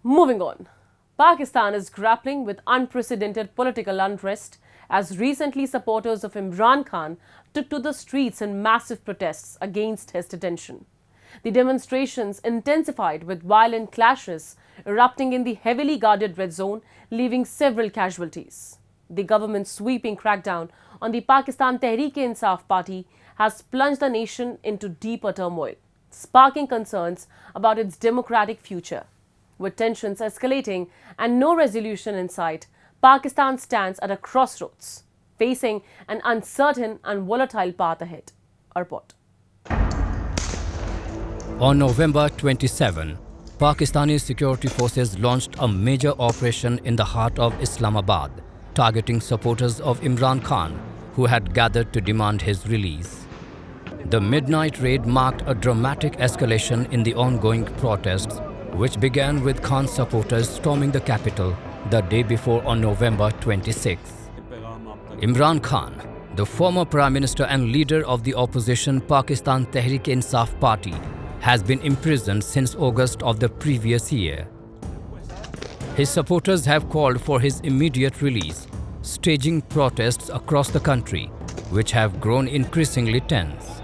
Moving on, Pakistan is grappling with unprecedented political unrest as recently supporters of Imran Khan took to the streets in massive protests against his detention. The demonstrations intensified with violent clashes erupting in the heavily guarded Red Zone, leaving several casualties. The government's sweeping crackdown on the Pakistan Tehreek-e-Insaf party has plunged the nation into deeper turmoil, sparking concerns about its democratic future. With tensions escalating and no resolution in sight, Pakistan stands at a crossroads, facing an uncertain and volatile path ahead. Our report. On November 27, Pakistani security forces launched a major operation in the heart of Islamabad, targeting supporters of Imran Khan, who had gathered to demand his release. The midnight raid marked a dramatic escalation in the ongoing protests, which began with Khan's supporters storming the capital the day before on November 26. Imran Khan, the former Prime Minister and leader of the opposition Pakistan Tehreek-e-Insaf party, has been imprisoned since August of the previous year. His supporters have called for his immediate release, staging protests across the country, which have grown increasingly tense.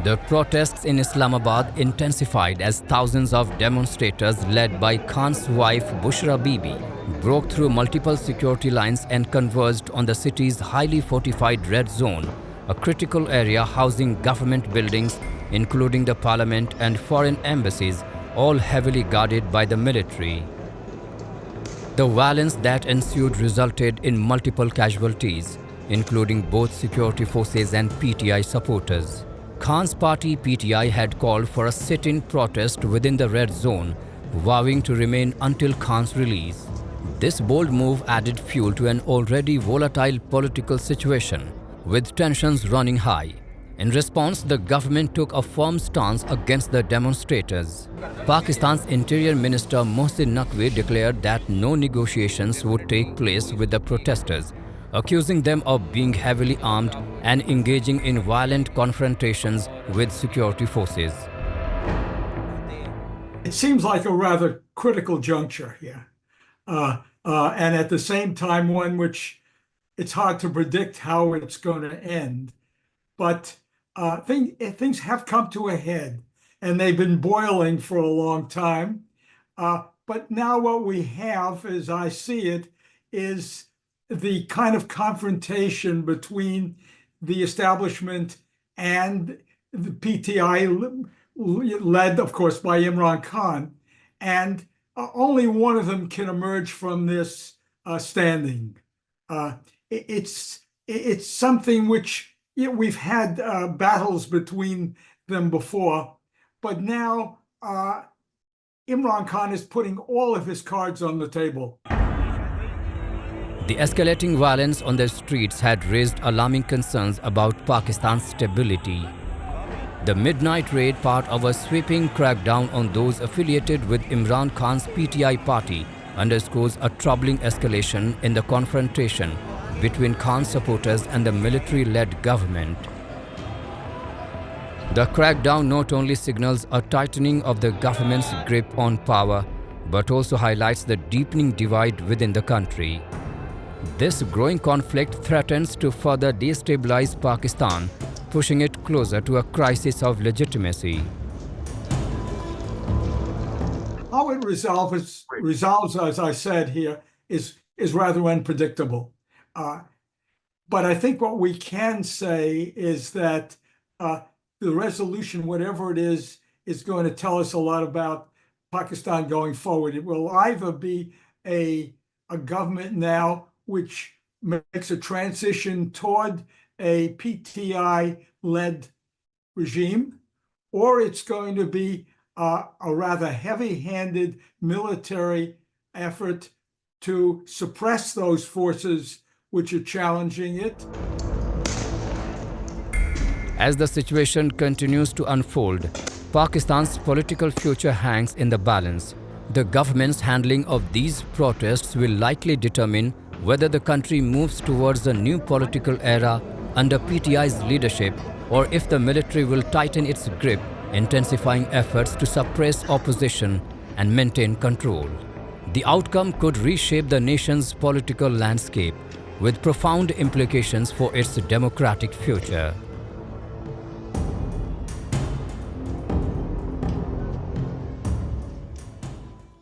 The protests in Islamabad intensified as thousands of demonstrators led by Khan's wife Bushra Bibi broke through multiple security lines and converged on the city's highly fortified Red Zone, a critical area housing government buildings including the parliament and foreign embassies, all heavily guarded by the military. The violence that ensued resulted in multiple casualties, including both security forces and PTI supporters. Khan's party PTI had called for a sit-in protest within the Red Zone, vowing to remain until Khan's release. This bold move added fuel to an already volatile political situation, with tensions running high. In response, the government took a firm stance against the demonstrators. Pakistan's Interior Minister Mohsin Naqvi declared that no negotiations would take place with the protesters, accusing them of being heavily armed and engaging in violent confrontations with security forces. It seems like a rather critical juncture here. And at the same time, one which it's hard to predict how it's going to end. But things have come to a head, and they've been boiling for a long time. But now what we have, as I see it, is the kind of confrontation between the establishment and the PTI, led, of course, by Imran Khan. And only one of them can emerge from this standing. It's something which we've had battles between them before, but now Imran Khan is putting all of his cards on the table. The escalating violence on the streets had raised alarming concerns about Pakistan's stability. The midnight raid, part of a sweeping crackdown on those affiliated with Imran Khan's PTI party, underscores a troubling escalation in the confrontation between Khan's supporters and the military-led government. The crackdown not only signals a tightening of the government's grip on power, but also highlights the deepening divide within the country. This growing conflict threatens to further destabilize Pakistan, pushing it closer to a crisis of legitimacy. How it resolves, as I said here, is rather unpredictable. But I think what we can say is that the resolution, whatever it is going to tell us a lot about Pakistan going forward. It will either be a government now which makes a transition toward a PTI-led regime, or it's going to be a rather heavy-handed military effort to suppress those forces which are challenging it. As the situation continues to unfold, Pakistan's political future hangs in the balance. The government's handling of these protests will likely determine whether the country moves towards a new political era under PTI's leadership, or if the military will tighten its grip, intensifying efforts to suppress opposition and maintain control. The outcome could reshape the nation's political landscape with profound implications for its democratic future.